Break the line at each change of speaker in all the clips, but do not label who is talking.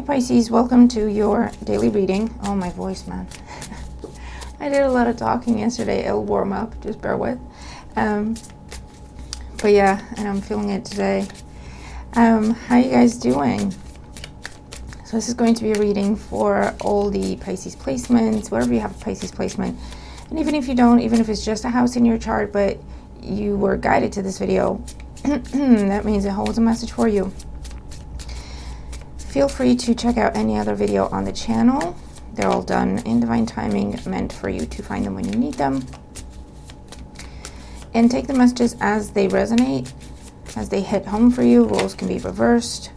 Pisces, welcome to your daily reading. Oh, my voice, man. I did a lot of talking yesterday. It'll warm up, just bear with. But yeah, and I'm feeling it today. How you guys doing? So this is going to be a reading for all the Pisces placements, wherever you have a Pisces placement. And even if you don't, even if it's just a house in your chart, but you were guided to this video, that means it holds a message for you. Feel free to check out any other video on the channel. They're all done in divine timing, meant for you to find them when you need them. And take the messages as they resonate, as they hit home for you. Roles can be reversed.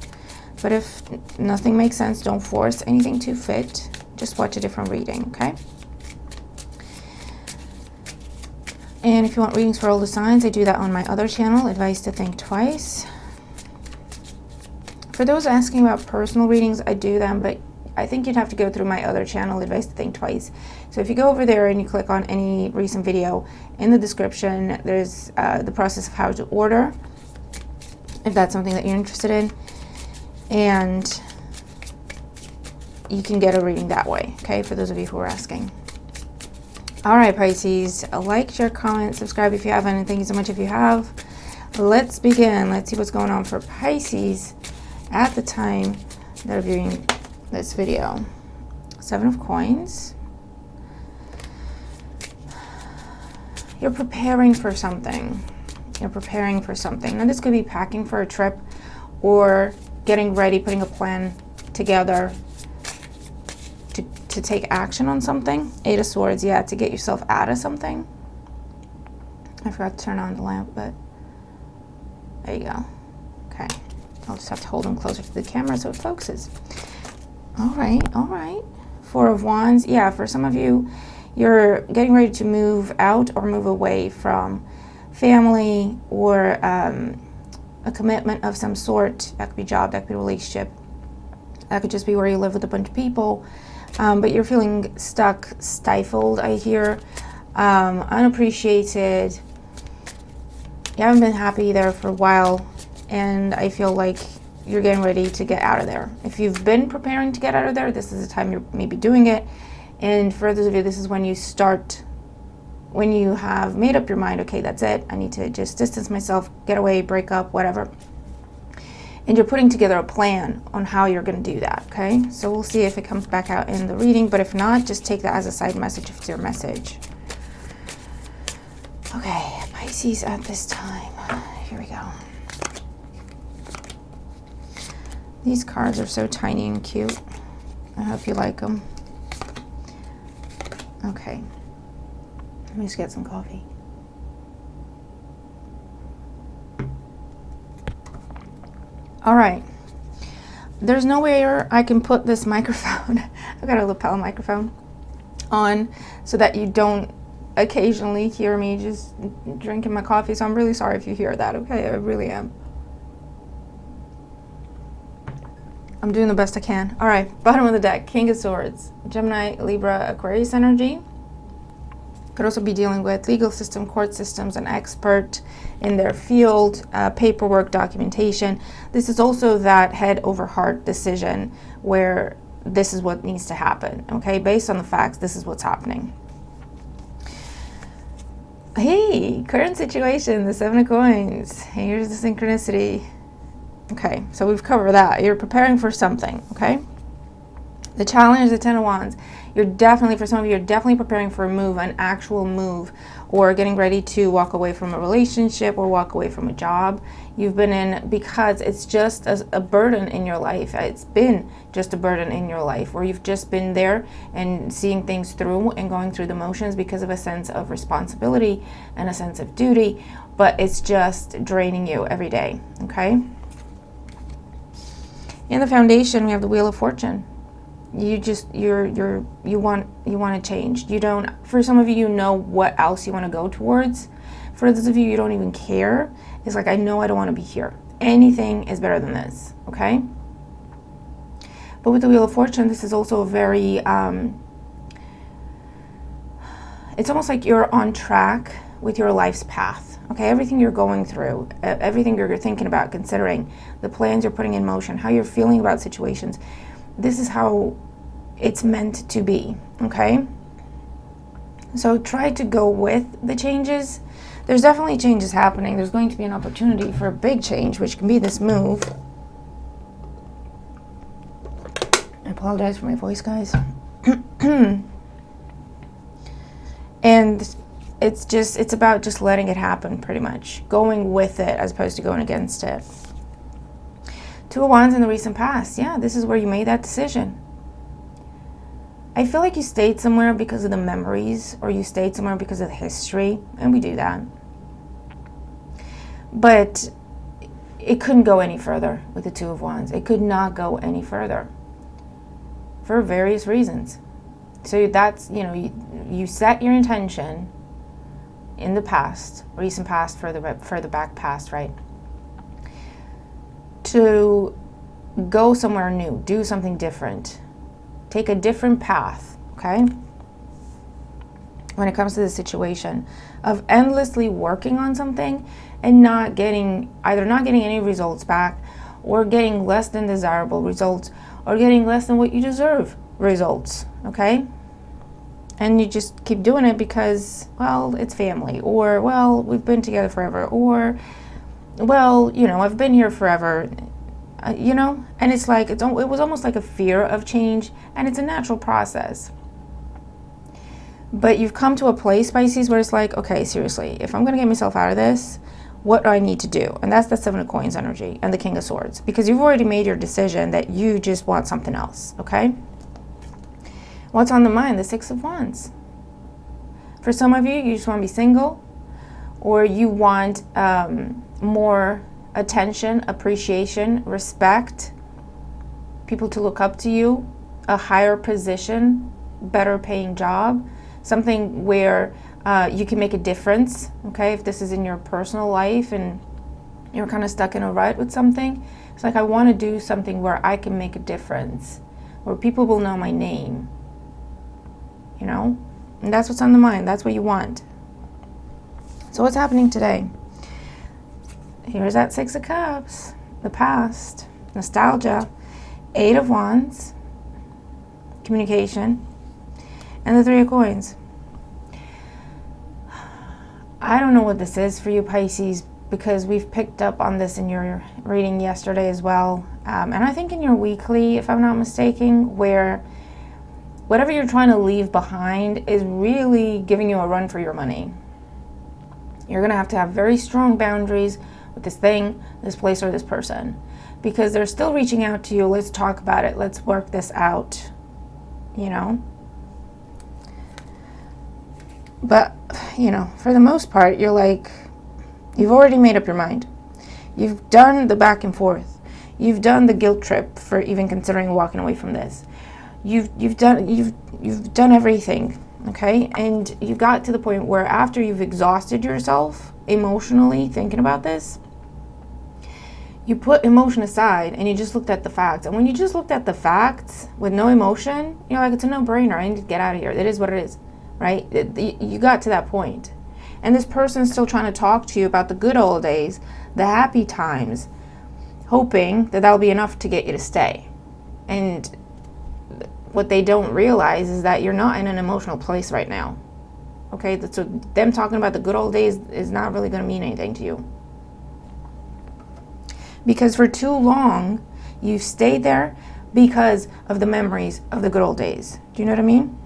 But if nothing makes sense, don't force anything to fit. Just watch a different reading, okay? And if you want readings for all the signs, I do that on my other channel, Advice to Think Twice. For those asking about personal readings, I do them, but I think you'd have to go through my other channel, Advice to Think Twice. So if you go over there and you click on any recent video, in the description, there's the process of how to order, if that's something that you're interested in. And you can get a reading that way, okay, for those of you who are asking. All right, Pisces, like, share, comment, subscribe if you haven't, and thank you so much if you have. Let's begin. Let's see what's going on for Pisces at the time that I'm viewing this video. 7 of Coins. You're preparing for something. You're preparing for something. Now, this could be packing for a trip or getting ready, putting a plan together to take action on something. 8 of Swords, yeah, to get yourself out of something. I forgot to turn on the lamp, but there you go. Okay. I'll just have to hold them closer to the camera so it focuses. All right, all right. 4 of Wands. Yeah, for some of you, you're getting ready to move out or move away from family or a commitment of some sort. That could be job, that could be relationship. That could just be where you live with a bunch of people. But you're feeling stuck, stifled, I hear. Unappreciated. You haven't been happy there for a while. And I feel like you're getting ready to get out of there. If you've been preparing to get out of there, this is the time you're maybe doing it. And for those of you, this is when you start, when you have made up your mind, okay, that's it. I need to just distance myself, get away, break up, whatever. And you're putting together a plan on how you're going to do that, okay? So we'll see if it comes back out in the reading. But if not, just take that as a side message if it's your message. Okay, Pisces at this time. Here we go. These cards are so tiny and cute. I hope you like them. Okay. Let me just get some coffee. All right. There's nowhere I can put this microphone. I've got a lapel microphone on so that you don't occasionally hear me just drinking my coffee. So I'm really sorry if you hear that, okay? I really am. I'm doing the best I can. All right, bottom of the deck, King of Swords, Gemini, Libra, Aquarius energy. Could also be dealing with legal system, court systems, an expert in their field, paperwork, documentation. This is also that head over heart decision where this is what needs to happen, okay? Based on the facts, this is what's happening. Hey, current situation, the 7 of Coins. Here's the synchronicity. Okay, so we've covered that. You're preparing for something, okay? The challenge is the 10 of Wands. You're definitely, for some of you, you're definitely preparing for a move, an actual move, or getting ready to walk away from a relationship or walk away from a job you've been in because it's just a burden in your life. It's been just a burden in your life where you've just been there and seeing things through and going through the motions because of a sense of responsibility and a sense of duty, but it's just draining you every day, okay? In the foundation, we have the Wheel of Fortune. You just you want to change. You don't. For some of you, you know what else you want to go towards. For those of you, you don't even care. It's like, I know I don't want to be here. Anything is better than this. Okay. But with the Wheel of Fortune, this is also a very. It's almost like you're on track with your life's path. Okay, everything you're going through, everything you're thinking about, considering, the plans you're putting in motion, how you're feeling about situations, this is how it's meant to be, okay? So try to go with the changes. There's definitely changes happening. There's going to be an opportunity for a big change, which can be this move. I apologize for my voice, guys. And it's about just letting it happen, pretty much. Going with it as opposed to going against it. Two of Wands in the recent past. Yeah, this is where you made that decision. I feel like you stayed somewhere because of the memories, or you stayed somewhere because of the history, and we do that. But it couldn't go any further with the Two of Wands. It could not go any further for various reasons. So that's, you set your intention in the past, recent past, further back past, right? To go somewhere new, do something different. Take a different path, okay? When it comes to the situation of endlessly working on something and either not getting any results back, or getting less than desirable results, or getting less than what you deserve results, okay? And you just keep doing it because, well, it's family, or, well, we've been together forever, or, well, I've been here forever. And it's like, it was almost like a fear of change, and it's a natural process. But you've come to a place, Pisces, where it's like, okay, seriously, if I'm going to get myself out of this, what do I need to do? And that's the Seven of Coins energy and the King of Swords, because you've already made your decision that you just want something else, okay? What's on the mind? The Six of Wands. For some of you, you just want to be single, or you want more attention, appreciation, respect, people to look up to you, a higher position, better paying job, something where you can make a difference, okay? If this is in your personal life and you're kind of stuck in a rut with something, it's like, I want to do something where I can make a difference, where people will know my name, And that's what's on the mind. That's what you want. So what's happening today? Here's that Six of Cups, the past, nostalgia, Eight of Wands, communication, and the Three of Coins. I don't know what this is for you, Pisces, because we've picked up on this in your reading yesterday as well. And I think in your weekly, if I'm not mistaken, where whatever you're trying to leave behind is really giving you a run for your money. You're going to have very strong boundaries with this thing, this place, or this person, because they're still reaching out to you. Let's talk about it. Let's work this out, But, for the most part, you're like, you've already made up your mind. You've done the back and forth. You've done the guilt trip for even considering walking away from this. You've done everything, okay? And you got to the point where after you've exhausted yourself emotionally thinking about this, you put emotion aside and you just looked at the facts. And when you just looked at the facts with no emotion, you're like, it's a no-brainer. I need to get out of here. It is what it is, right? You got to that point. And this person's still trying to talk to you about the good old days, the happy times, hoping that that'll be enough to get you to stay. And what they don't realize is that you're not in an emotional place right now. Okay, so them talking about the good old days is not really going to mean anything to you. Because for too long, you've stayed there because of the memories of the good old days. Do you know what I mean?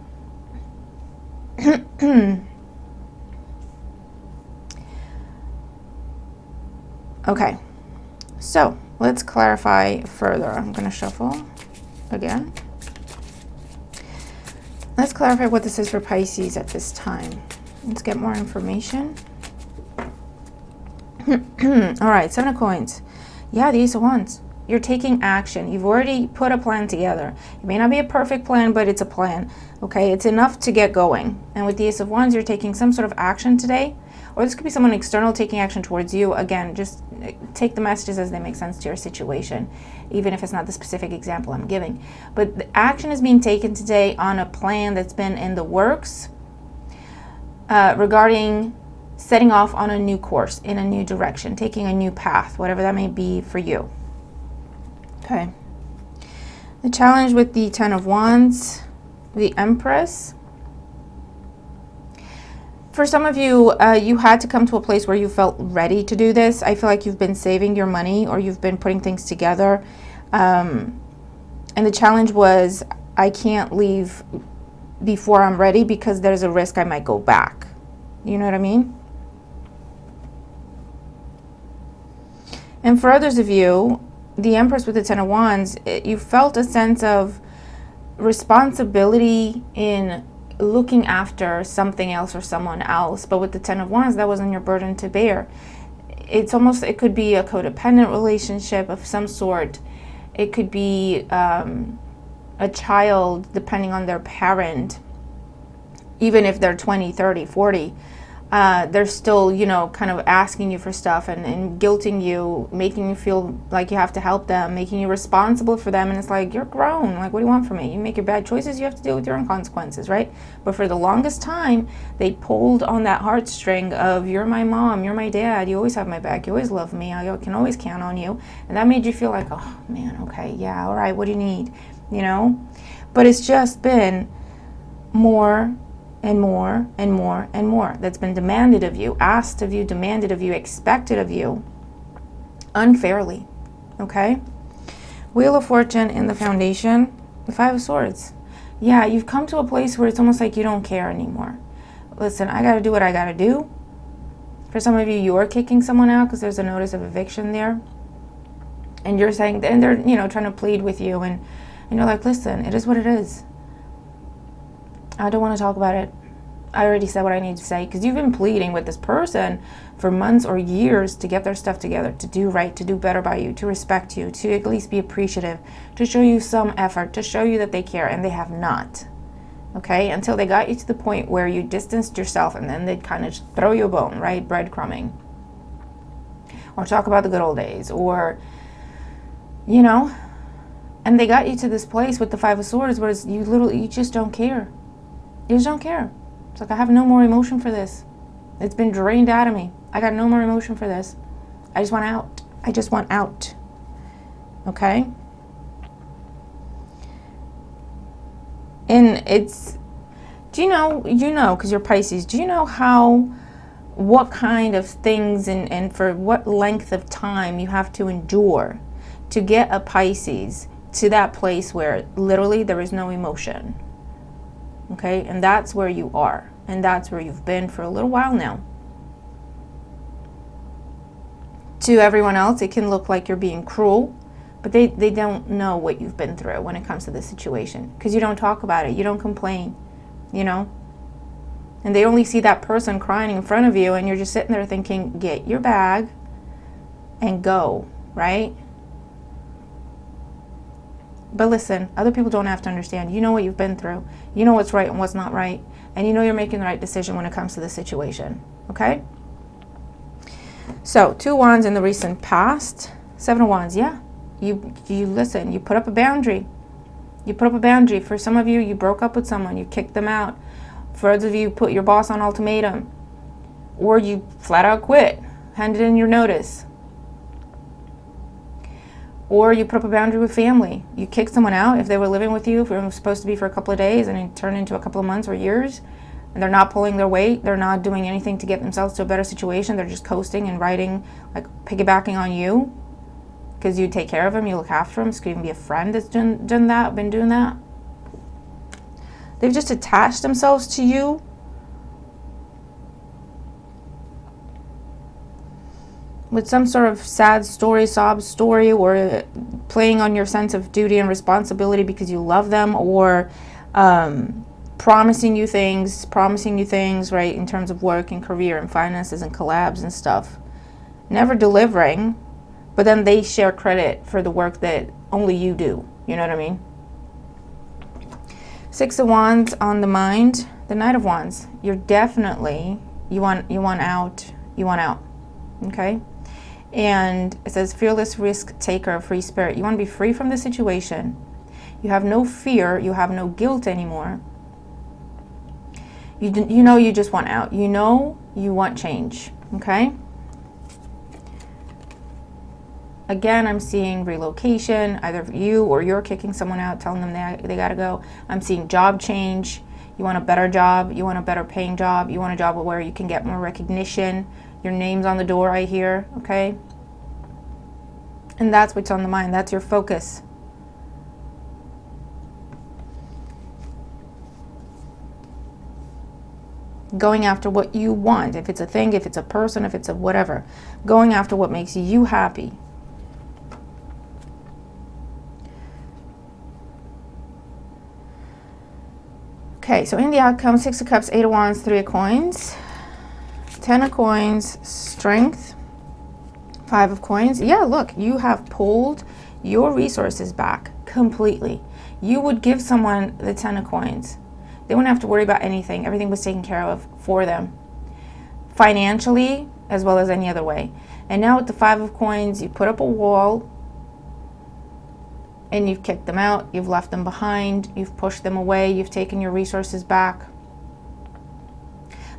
Okay, so let's clarify further. I'm going to shuffle again. Let's clarify what this is for Pisces at this time. Let's get more information. All right, Seven of Coins. Yeah, the Ace of Wands. You're taking action. You've already put a plan together. It may not be a perfect plan, but it's a plan. Okay, it's enough to get going. And with the Ace of Wands, you're taking some sort of action today. Or this could be someone external taking action towards you. Again, just take the messages as they make sense to your situation, even if it's not the specific example I'm giving. But the action is being taken today on a plan that's been in the works regarding setting off on a new course, in a new direction, taking a new path, whatever that may be for you. Okay. The challenge with the Ten of Wands, the Empress. For some of you, you had to come to a place where you felt ready to do this. I feel like you've been saving your money or you've been putting things together. And the challenge was, I can't leave before I'm ready because there's a risk I might go back. You know what I mean? And for others of you, the Empress with the Ten of Wands, you felt a sense of responsibility in looking after something else or someone else. But with the Ten of Wands, that wasn't your burden to bear. It's almost, it could be a codependent relationship of some sort. It could be a child, depending on their parent. Even if they're 20, 30, 40, they're still, you know, kind of asking you for stuff and guilting you, making you feel like you have to help them, making you responsible for them. And it's like, you're grown. Like, what do you want from me? You make your bad choices, you have to deal with your own consequences, right? But for the longest time, they pulled on that heartstring of, you're my mom, you're my dad, you always have my back, you always love me, I can always count on you. And that made you feel like, oh man, okay, yeah, all right, what do you need? You know? But it's just been more and more and more and more that's been demanded of you, asked of you, demanded of you, expected of you unfairly. Okay? Wheel of Fortune in the foundation, the Five of Swords. Yeah, you've come to a place where it's almost like you don't care anymore. Listen, I got to do what I got to do. For some of you, you're kicking someone out because there's a notice of eviction there. And you're saying, and they're, you know, trying to plead with you. And you're like, listen, it is what it is. I don't want to talk about it. I already said what I need to say, because you've been pleading with this person for months or years to get their stuff together, to do right, to do better by you, to respect you, to at least be appreciative, to show you some effort, to show you that they care, and they have not. Okay? Until they got you to the point where you distanced yourself, and then they'd kind of throw you a bone, right? Breadcrumbing. Or talk about the good old days, or, you know, and they got you to this place with the Five of Swords where you just don't care. You just don't care. It's like, I have no more emotion for this. It's been drained out of me. I got no more emotion for this. I just want out. I just want out. Okay? And it's, do you know, because you're Pisces, do you know what kind of things and for what length of time you have to endure to get a Pisces to that place where literally there is no emotion? Okay, and that's where you are, and that's where you've been for a little while now. To everyone else, it can look like you're being cruel, but they don't know what you've been through when it comes to this situation, because you don't talk about it, you don't complain, you know, and they only see that person crying in front of you, and you're just sitting there thinking, get your bag and go, right? But listen, other people don't have to understand. You know what you've been through. You know what's right and what's not right. And you know you're making the right decision when it comes to this situation. Okay? So, 2 wands in the recent past. 7 of wands, yeah. You listen, you put up a boundary. You put up a boundary. For some of you, you broke up with someone. You kicked them out. For others of you, put your boss on ultimatum. Or you flat out quit. Handed in your notice. Or you put up a boundary with family. You kick someone out if they were living with you, if it was supposed to be for a couple of days, and it turned into a couple of months or years, and they're not pulling their weight, they're not doing anything to get themselves to a better situation, they're just coasting and riding, like piggybacking on you, because you take care of them, you look after them. This could even be a friend that's done that, been doing that. They've just attached themselves to you with some sort of sad story, sob story, or playing on your sense of duty and responsibility because you love them, or promising you things, right, in terms of work and career and finances and collabs and stuff. Never delivering, but then they share credit for the work that only you do. You know what I mean? 6 of wands on the mind. The Knight of wands. You're definitely, you want out. Okay? And it says, fearless risk taker, free spirit. You want to be free from the situation. You have no fear. You have no guilt anymore. You know you just want out. You know you want change. Okay? Again, I'm seeing relocation, either you or you're kicking someone out, telling them they got to go. I'm seeing job change. You want a better job. You want a better paying job. You want a job where you can get more recognition. Your name's on the door, I hear, okay? And that's what's on the mind. That's your focus. Going after what you want. If it's a thing, if it's a person, if it's a whatever. Going after what makes you happy. Okay, so in the outcome, 6 of Cups, 8 of Wands, 3 of Coins, 10 of Coins, Strength, 5 of Coins. Yeah, look, you have pulled your resources back completely. You would give someone the 10 of Coins. They wouldn't have to worry about anything. Everything was taken care of for them, financially as well as any other way. And now with the 5 of Coins, you put up a wall and you've kicked them out. You've left them behind. You've pushed them away. You've taken your resources back.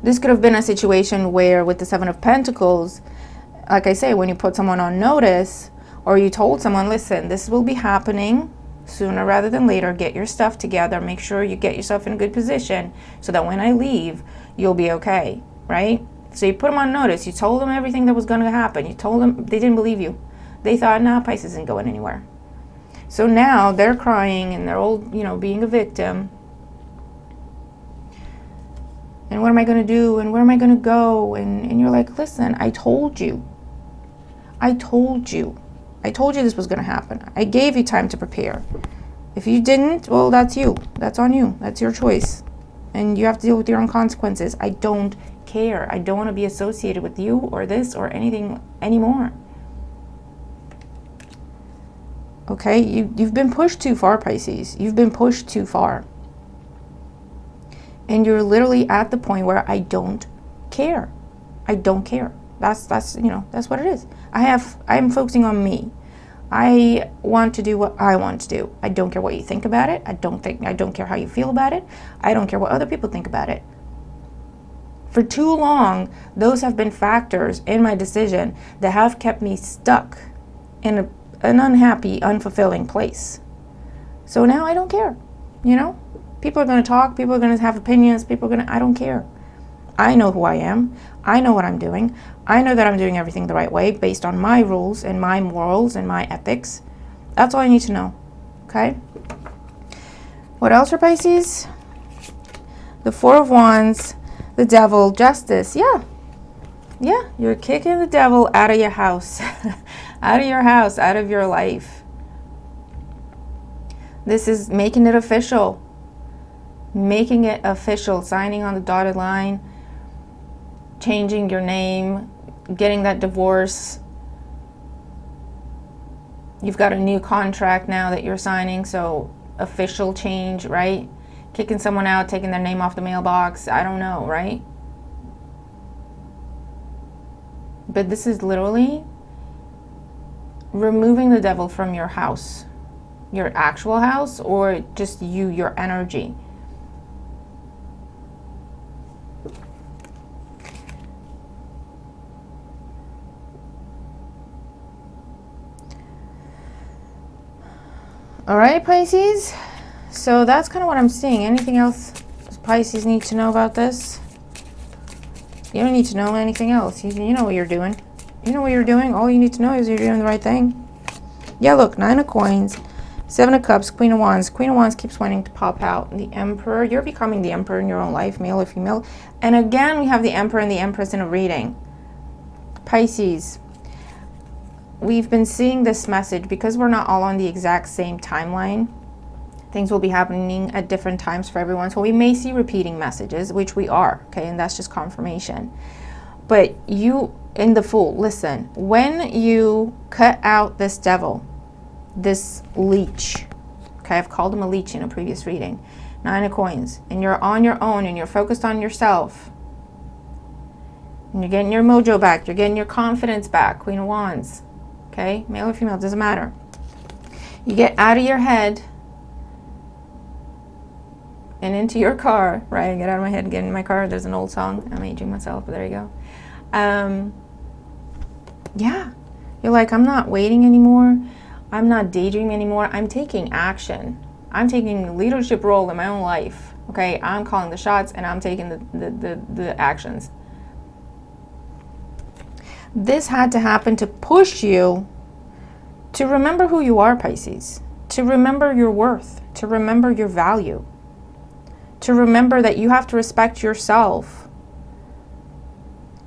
This could have been a situation where with the 7 of Pentacles, like I say, when you put someone on notice or you told someone, listen, this will be happening sooner rather than later. Get your stuff together. Make sure you get yourself in a good position so that when I leave, you'll be okay, right? So you put them on notice. You told them everything that was going to happen. You told them, they didn't believe you. They thought, nah, Pisces isn't going anywhere. So now they're crying and they're all, being a victim. And what am I going to do? And where am I going to go? And you're like, listen, I told you. I told you this was going to happen. I gave you time to prepare. If you didn't, well, that's you. That's on you. That's your choice. And you have to deal with your own consequences. I don't care. I don't want to be associated with you or this or anything anymore. Okay, you've been pushed too far, Pisces. You've been pushed too far. And you're literally at the point where I don't care. I don't care. That's what it is. I'm focusing on me. I want to do what I want to do. I don't care what you think about it. I don't care how you feel about it. I don't care what other people think about it. For too long, those have been factors in my decision that have kept me stuck in an unhappy, unfulfilling place. So now I don't care. People are going to talk. People are going to have opinions. I don't care. I know who I am. I know what I'm doing. I know that I'm doing everything the right way based on my rules and my morals and my ethics. That's all I need to know. Okay? What else for Pisces? The 4 of Wands, the Devil, Justice. Yeah, you're kicking the devil out of your house. Out of your house, out of your life. This is making it official. Making it official. Signing on the dotted line. Changing your name. Getting that divorce. You've got a new contract now that you're signing. So official change, right? Kicking someone out, taking their name off the mailbox. I don't know, right? But this is literally removing the devil from your house, your actual house, or just your energy. All right, Pisces. So that's kind of what I'm seeing. Anything else Pisces need to know about this? You don't need to know anything else. You know what you're doing. You know what you're doing. All you need to know is you're doing the right thing. Yeah, look, 9 of Coins, 7 of Cups, Queen of Wands. Queen of Wands keeps wanting to pop out. The Emperor. You're becoming the Emperor in your own life, male or female. And again, we have the Emperor and the Empress in a reading. Pisces. We've been seeing this message because we're not all on the exact same timeline. Things will be happening at different times for everyone. So we may see repeating messages, which we are, okay? And that's just confirmation. But you, in the Fool, listen, when you cut out this devil, this leech, okay? I've called him a leech in a previous reading. 9 of Coins. And you're on your own and you're focused on yourself. And you're getting your mojo back. You're getting your confidence back. Queen of Wands. Okay? Male or female, doesn't matter. You get out of your head and into your car, right? Get out of my head and get in my car. There's an old song. I'm aging myself, but there you go. Yeah. You're like, I'm not waiting anymore. I'm not daydreaming anymore. I'm taking action. I'm taking a leadership role in my own life. Okay, I'm calling the shots and I'm taking the actions. This had to happen to push you to remember who you are, Pisces. To remember your worth. To remember your value. To remember that you have to respect yourself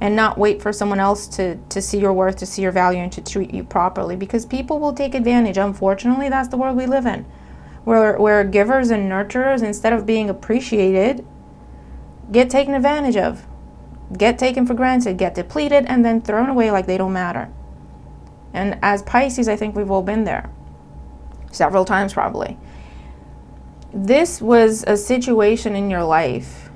and not wait for someone else to see your worth, to see your value, and to treat you properly. Because people will take advantage. Unfortunately, that's the world we live in. Where givers and nurturers, instead of being appreciated, get taken advantage of. Get taken for granted, get depleted, and then thrown away like they don't matter. And as Pisces, I think we've all been there. Several times probably. This was a situation in your life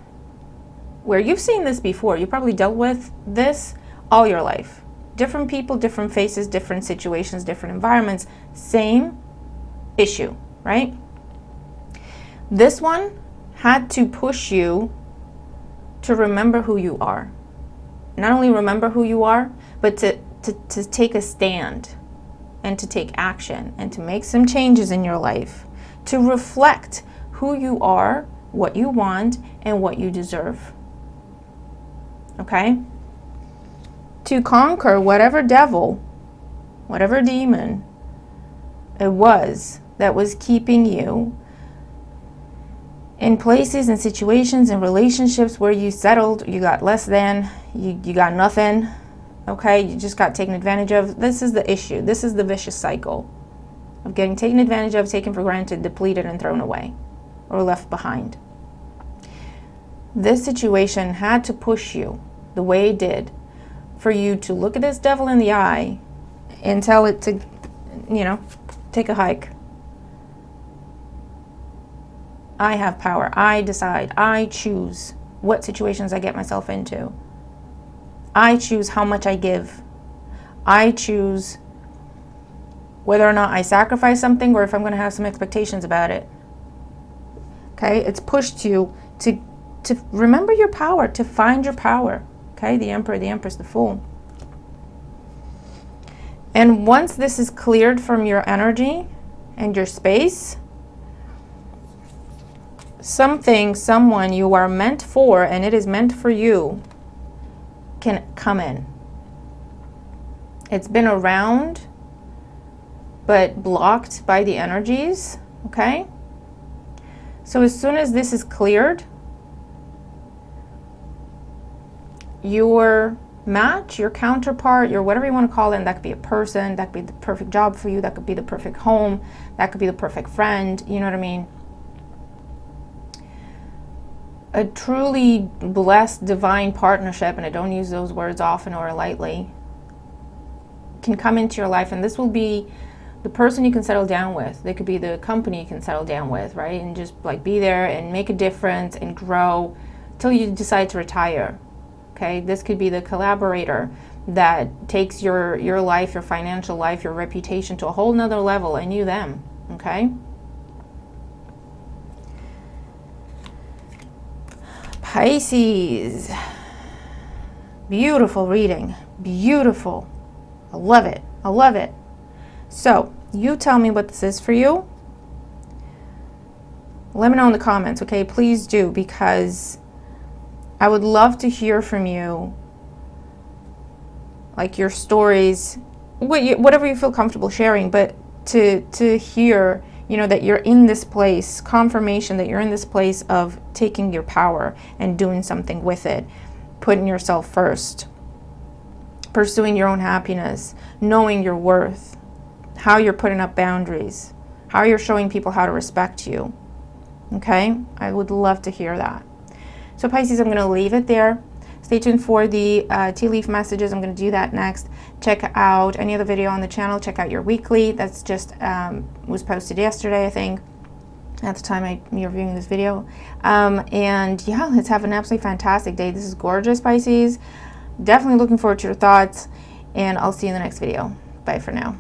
where you've seen this before. You probably dealt with this all your life. Different people, different faces, different situations, different environments. Same issue, right? This one had to push you to remember who you are. Not only remember who you are, but to take a stand and to take action and to make some changes in your life, to reflect who you are, what you want, and what you deserve. Okay? To conquer whatever devil, whatever demon it was that was keeping you in places and situations and relationships where you settled, you got less than, you got nothing, okay? You just got taken advantage of. This is the issue. This is the vicious cycle of getting taken advantage of, taken for granted, depleted, and thrown away or left behind. This situation had to push you the way it did for you to look at this devil in the eye and tell it to, take a hike. I have power. I decide. I choose what situations I get myself into. I choose how much I give. I choose whether or not I sacrifice something or if I'm going to have some expectations about it. Okay? It's pushed you to remember your power, to find your power. Okay? The Emperor, the Empress, the Fool. And once this is cleared from your energy and your space, something, someone you are meant for, and it is meant for you, can come in. It's been around, but blocked by the energies, okay? So as soon as this is cleared, your match, your counterpart, your whatever you want to call it, and that could be a person, that could be the perfect job for you, that could be the perfect home, that could be the perfect friend, you know what I mean? A truly blessed divine partnership, and I don't use those words often or lightly, can come into your life, and this will be the person you can settle down with. They could be the company you can settle down with, right? And just like be there and make a difference and grow till you decide to retire. Okay, this could be the collaborator that takes your life, your financial life, your reputation to a whole nother level, and you them. Okay. Pisces, beautiful reading, beautiful. I love it. I love it. So you tell me what this is for you. Let me know in the comments, okay? Please do, because I would love to hear from you, like your stories, whatever you feel comfortable sharing, but to hear, that you're in this place, confirmation that you're in this place of taking your power and doing something with it, putting yourself first, pursuing your own happiness, knowing your worth, how you're putting up boundaries, how you're showing people how to respect you. Okay? I would love to hear that. So Pisces, I'm going to leave it there. Stay tuned for the tea leaf messages. I'm going to do that next. Check out any other video on the channel. Check out your weekly. That's just was posted yesterday, I think, at the time I'm reviewing this video. And yeah, let's have an absolutely fantastic day. This is gorgeous, Pisces. Definitely looking forward to your thoughts, and I'll see you in the next video. Bye for now.